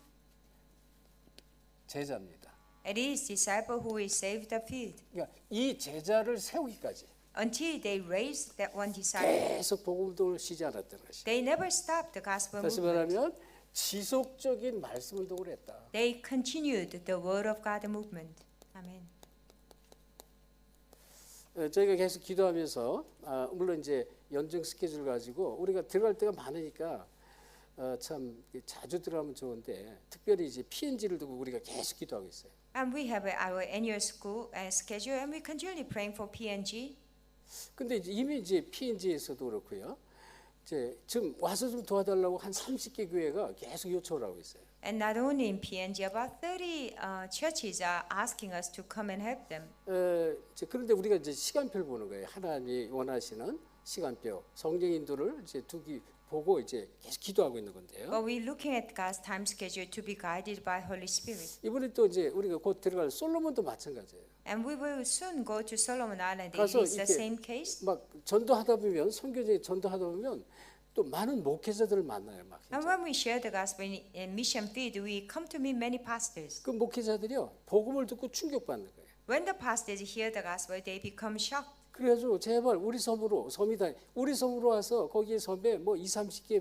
제자입니다. It is disciple who will save the field. 그러니까 이 제자를 세우기까지 Until they raise that one disciple, 계속 복음 운동을 쉬지 않았다는 것이. they never stopped the gospel 다시 movement. 말하면 지속적인 말씀 운동을 했다. They continued the word of God movement. Amen. 저희가 계속 기도하면서 물론 이제 연중 스케줄 가지고 우리가 들어갈 때가 많으니까 참 자주 들어가면 좋은데 특별히 이제 PNG를 두고 우리가 계속 기도하고 있어요. And we have our annual school schedule, and we continually praying for PNG. 근데 이미 이제 PNG에서도 그렇고요. 이제 지금 와서 좀 도와달라고 한 30개 교회가 계속 요청을 하고 있어요. And not only in PNG, about 30 churches are asking us to come and help them. 그런데 우리가 이제 시간표를 보는 거예요. 하나님이 원하시는 시간표, 성령 인도를 이제 보고 이제 계속 기도하고 있는 건데요. But we're looking at God's time schedule to be guided by Holy Spirit. 이번에 또 이제 우리가 곧 들어갈 솔로몬도 마찬가지예요. And we will soon go to Solomon Island. It 가서 is the 이렇게 same case. 막 전도하다 보면 선교제 전도하다 보면 또 많은 목회자들을 만나요. 막 And when we share the gospel in mission field, we come to meet many pastors. 그 목회자들이요 복음을 듣고 충격받는 거예요. When the pastors hear the gospel, they become shocked. 그래가지고 제발 우리 섬으로 와서 거기에 섬에 뭐 20-30개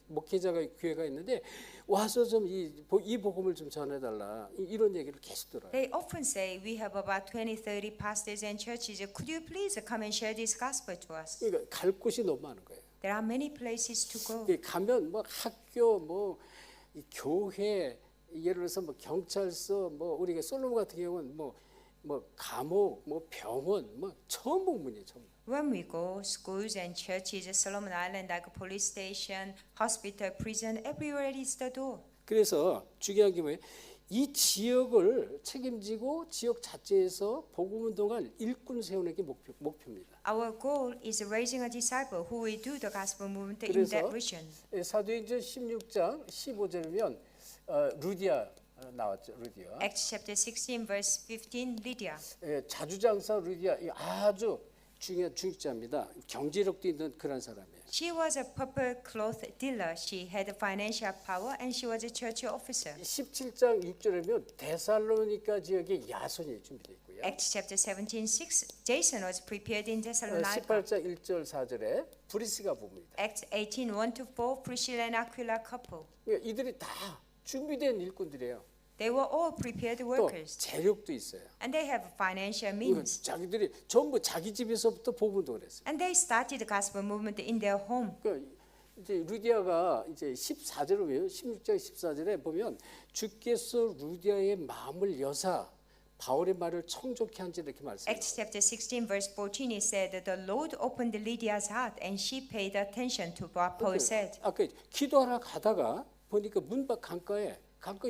목회자가 교회가 있는데 와서 좀 이 복음을 좀 전해달라 이런 얘기를 계속 들어요. They often say, we have about 20, 30 pastors and churches. Could you please come and share this gospel to us? 그러니까 갈 곳이 너무 많은 거예요. There are many places to go. 가면 뭐 학교, 뭐 이 교회, 예를 들어서 뭐 경찰서, 뭐 우리가 솔로몬 같은 경우는 뭐 감옥, 뭐 병원, 뭐 천복문이에요, 천복. When we go, schools and churches, Solomon Island, like a police station, hospital, prison, everywhere is the door. 그래서 중요한 게 뭐예요? 이 지역을 책임지고 지역 자체에서 복음 운동할 일꾼 세우는 게 목표입니다. Our goal is raising a disciple who will do the gospel movement in 그래서 that region. 사도행전 16장 15절이면 루디아 나왔죠, 루디아. Acts chapter 16, verse 15, Lydia. 자주장사 루디아 아주 중요한 중직자입니다. 경제력도 있는 그런 사람이에요. She was a purple cloth dealer. She had financial power and she was a church officer. 17장 6절이면 데살로니가 지역에 야손이 준비되어 있고요. Acts chapter 17, 6, Jason was prepared in Thessalonica. 18장 1절 4절에 브리스가 부부입니다. Acts 18, 1 to 4, Priscilla and Aquila couple. 이들이 다 준비된 일꾼들이에요. They were all prepared 또 workers, 재력도 있어요. and they have financial 이거 means. 자기들이 전부 자기 집에서부터 복음동을 했어요. And they started the gospel movement in their home. 그러니까 이제 루디아가 이제 14절에 보면 16절 14절에 보면 주께서 루디아의 마음을 여사 바울의 말을 청족케 한지 이렇게 말씀해요. Acts chapter 16 verse 14 it said that the Lord opened Lydia's heart and she paid attention to what Paul said. 아까 기도하러 가다가 보니까 문밖 강가에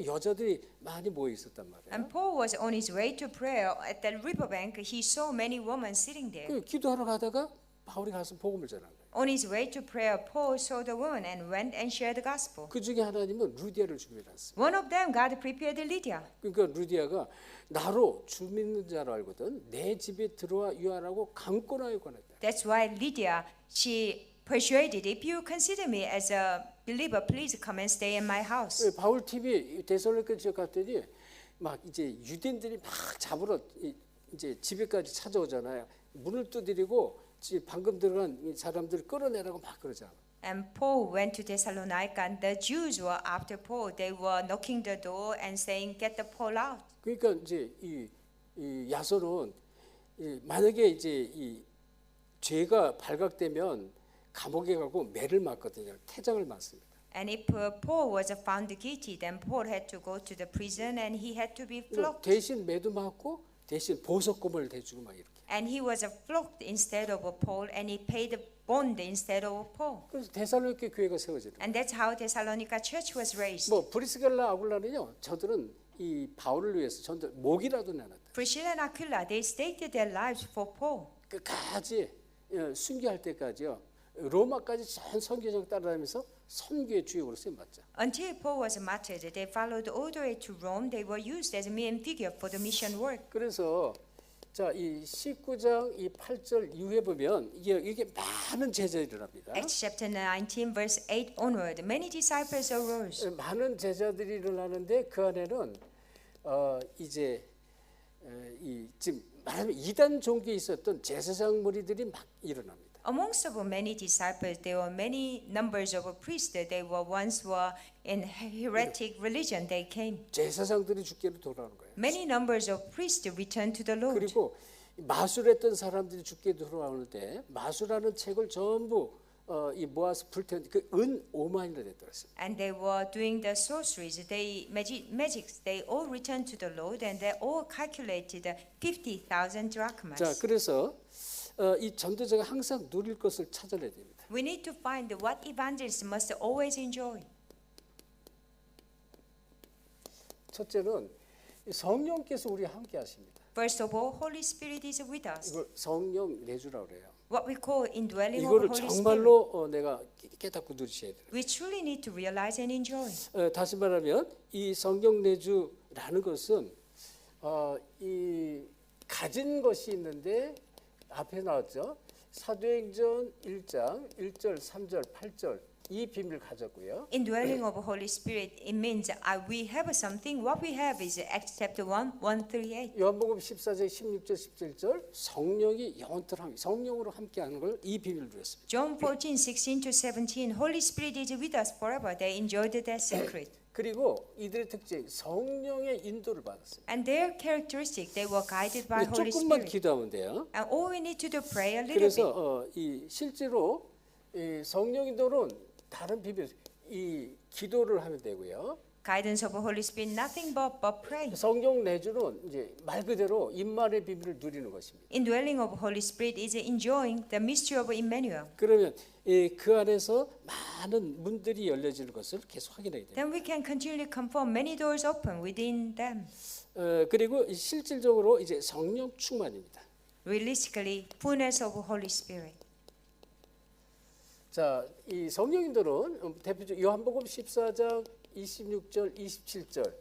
여자들이 많이 모여 있었단 말이에요. And Paul was on his way to prayer at the riverbank. He saw many women sitting there. 그 기도하러 가다가 바울이 가서 복음을 전한 거예요. On his way to prayer, Paul saw the woman and went and shared the gospel. 그 중에 하나님은 루디아를 준비했어요. One of them, God prepared Lydia. 그러니까 루디아가 나로 주 믿는 자로 알거든 내 집에 들어와 유하라고 강권하여 권했다. That's why Lydia, she persuaded, if you consider me as a believer, please come and stay in my house. 바울 TV 데살로니가 지역 갔더니 막 이제 유대인들이 막 잡으러 이제 집에까지 찾아오잖아요. 문을 두드리고 방금 들어간 이 사람들을 끌어내라고 막 그러잖아. And Paul went to Thessalonica, and the Jews were after Paul. They were knocking the door and saying, "Get the Paul out." 그러니까 이제 이 야손은 만약에 이제 이 죄가 발각되면 감옥에 가고 매를 맞거든요. 태장을 맞습니다. And if Paul was found guilty, then Paul had to go to the prison and he had to be flogged. 대신 매도 맞고 대신 보석금을 대주고 막 이렇게. And he was flogged instead of Paul, and he paid bond instead of Paul. 그래서 데살로니가 교회가 세워지는. And that's how Thessalonica church was raised. 뭐 브리스갈라 아굴라는요. 저들은 이 바울을 위해서 전들 목이라도 내놨다. Priscilla and Aquila, they staked their lives for Paul. 끝까지 순교할 때까지요. 로마까지 전 선교적 따라다니면서 선교의 주역으로 쓰임 받자. Until Paul was martyred, they followed all the way to Rome. They were used as a main figure for the mission work. 그래서 자, 이 19장 이 8절 이후에 보면 이게 많은 제자들이 일어납니다. Acts chapter 19, verse 8 onward, many disciples arose. 많은 제자들이 일어나는데 그 안에는 이제 이 지금 말하면 이단 종교에 있었던 제사장 무리들이 막 일어납니다. Amongst of many disciples, there were many numbers of priests. They were once were in heretic religion. They came. 제사장들이 주께로 돌아오는 거예요. Many numbers of priests returned to the Lord. 그리고 마술했던 사람들이 주께 들어오는 때 마술하는 책을 전부 이 모아서 불태운 그은 5만이나 됐더라고요. And they were doing the sorceries, they magics. They all returned to the Lord, and they all calculated 50,000 drachmas. 자, 그래서 이 전도자가 항상 누릴 것을 찾아내야 됩니다. We need to find what evangelists must always enjoy. 첫째는 성령께서 우리와 함께 하십니다. First of all, Holy Spirit is with us. 이걸 성령 내주라고 그래요. What we call indwelling of 이거를 Holy Spirit. 정말로 내가 깨닫고 누리셔야 돼요. We truly need to realize and enjoy. 다시 말하면 이 성령 내주라는 것은 이 가진 것이 있는데 앞에 나왔죠. 사도행전 1장 1절, 3절, 8절 이 비밀을 가졌고요. Indwelling of Holy Spirit, it means we have something. What we have is Acts chapter 1, 1 through 8. 요한복음 14장 16절, 17절 성령이 영원토록 성령으로 함께하는 걸 이 비밀을 누렸습니다. John 14, 16 to 17, Holy Spirit is with us forever. They enjoyed that secret. 그리고 이들의 특징 성령의 인도를 받았어요. And their characteristic, they were guided by Holy 조금만 Spirit. 기도하면 돼요. And all we need to do, pray a little bit. 그래서 이 실제로 이 성령 인도는 다른 비밀, 이 기도를 하면 되고요. Guidance of Holy Spirit, nothing but pray. 성령 내주는 이제 말 그대로 임마누엘 비밀을 누리는 것입니다. Indwelling of Holy Spirit is enjoying the mystery of Emmanuel. 그러면 그 안에서 많은 문들이 열려지는 것을 계속 확인해야 돼요. Then we can continually confirm many doors open within them. 그리고 실질적으로 이제 성령 충만입니다. Realistically, fullness of Holy Spirit. 자, 이 성령 인도는 대표적으로 요한복음 14장 26절, 27절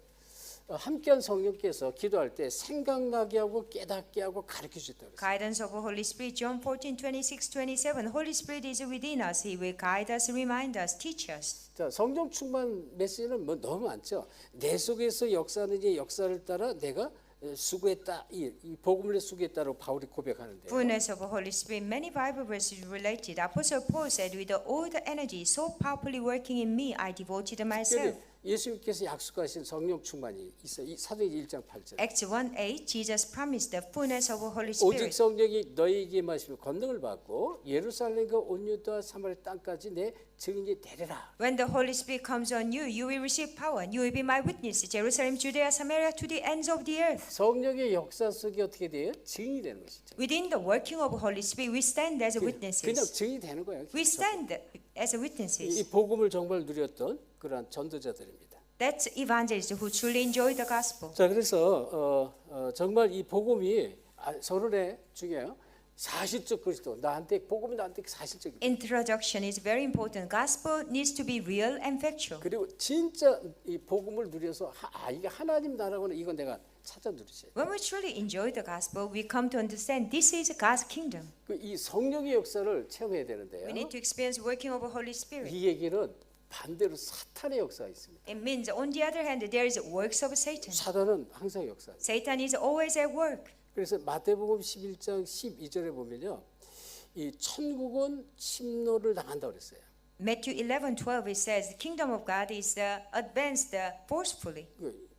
함께한 성령께서 기도할 때 생각나게 하고 깨닫게 하고 가르쳐 주셨다고 했어요. Guidance of Holy Spirit, John 14, 26, 27. Holy Spirit is within us. He will guide us, remind us, teach us. 자, 성령 충만 메시지는 뭐 너무 많죠. 내 속에서 역사하는 이 역사를 따라 내가 수고했다. 이 복음을 수고했다고 바울이 고백하는데요. Fullness of Holy Spirit. Many Bible verses related. Apostle Paul said, "With all the energy so powerfully working in me, I devoted myself." 예수님께서 약속하신 성령 충만이 있어요. 이 사도행전 1장 8절. Acts 1:8, Jesus promised the fullness of the Holy 오직 Spirit. 성령이 너희에게 마시며 권능을 받고 예루살렘과 온 유다와 사마리아 땅까지 내 증인이 되리라. When the Holy Spirit comes on you, you will receive power, and you will be my witness, Jerusalem, Judea, Samaria, to the ends of the earth. 성령의 역사 속에 어떻게 돼요? 증인이 되는 것이죠. Within the working of the Holy Spirit, we stand as 그냥 witnesses. 증인이 되는 거예요. We stand as 이 witnesses. 복음을 정말 누렸던 그러한 전도자들입니다. That's evangelists who truly enjoy the gospel. 자, 그래서 정말 이 복음이 서론에 중요해요. 사실적 그리스도. 복음이 나한테 사실적이다. Introduction is very important. Gospel needs to be real and factual. 그리고 진짜 이 복음을 누려서 이게 하나님 나라구나 이건 내가 찾아 누리세요. When we truly enjoy the gospel, we come to understand this is God's kingdom. 이 성령의 역사를 체험해야 되는데요. We need to experience working of the Holy Spirit. 이 얘기는 반대로 사탄의 역사가 있습니다. It means, on the other hand, there is works of Satan. 사단은 항상 역사. Satan is always at work. 그래서 마태복음 11장 12절에 보면요, 이 천국은 침노를 당한다 그랬어요. Matthew 11:12 it says, the kingdom of God is advanced forcefully,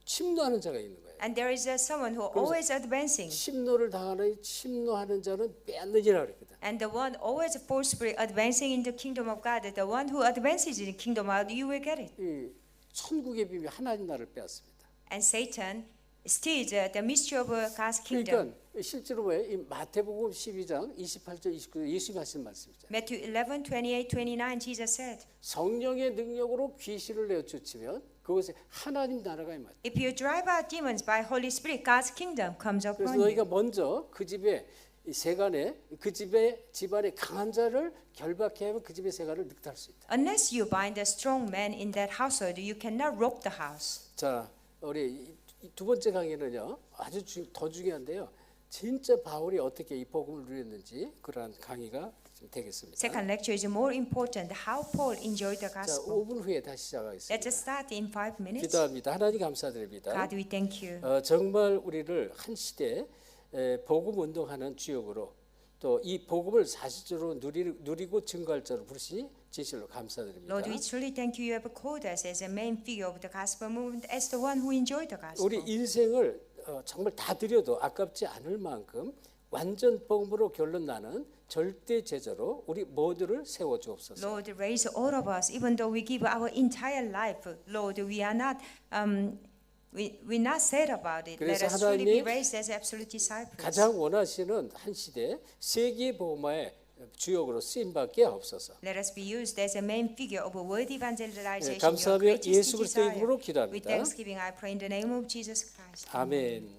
침노하는 자가 있는 거예요. and there is someone who always advancing, 침노를 당하는 침노하는 자는 빼앗느니라 그랬거든. and the one always forcefully advancing in the kingdom of God, the one who advances in the kingdom of God, you will get it. 이 천국의 비밀 하나님 나라를 빼앗습니다. And Satan steals the mystery of God's kingdom. 그러니까 실제로 뭐예요? 이 마태복음 12장 28절 29절 예수님이 하신 말씀이죠. Matthew 11:28, 29, Jesus said, 성령의 능력으로 귀신을 내쫓으면 그것에 하나님 나라가 임하다. if you drive out demons by Holy Spirit, God's kingdom comes 그래서 upon 너희가 you. 먼저 그 집에 이 세간에 그 집안에 강한 자를 결박해 하면 그 집의 세간을 늑탈할 수 있다. Unless you bind a strong man in that household, you cannot rob the house. 자, 우리 이 두 번째 강의는요 아주 더 중요한데요. 진짜 바울이 어떻게 이 복음을 누렸는지 그러한 강의가 좀 되겠습니다. Second lecture is more important. How Paul enjoyed the 자, gospel. 5분 후에 다시 시작하겠습니다. Let's start in 5 minutes. 기도합니다. 하나님 감사드립니다. God, we thank you. 정말 우리를 한 시대 복음 운동하는 주역으로 또 이 복음을 사실적으로 누리고 증거할 자로 부르시니 진실로 감사드립니다. Lord, we truly thank you. You have called us as a main figure of the gospel movement, as the one who enjoyed the gospel. 우리 인생을 정말 다 드려도 아깝지 않을 만큼 완전 복음으로 결론 나는 절대 제자로 우리 모두를 세워 주옵소서. Lord, raise all of us, even though we give our entire life. Lord, we are not we're not sad about it. Let 그래서 us truly be 하나님이 raised as absolute disciples. 가장 원하시는 한 시대 세계 복음화의 주역으로 쓰임받게 하옵소서. Let us be used as a main figure of a world evangelization. 감사하며 your greatest 예수 그리스도의 desire. 이름으로 With 기도합니다. thanksgiving, I pray in the name of Jesus Christ. 아멘.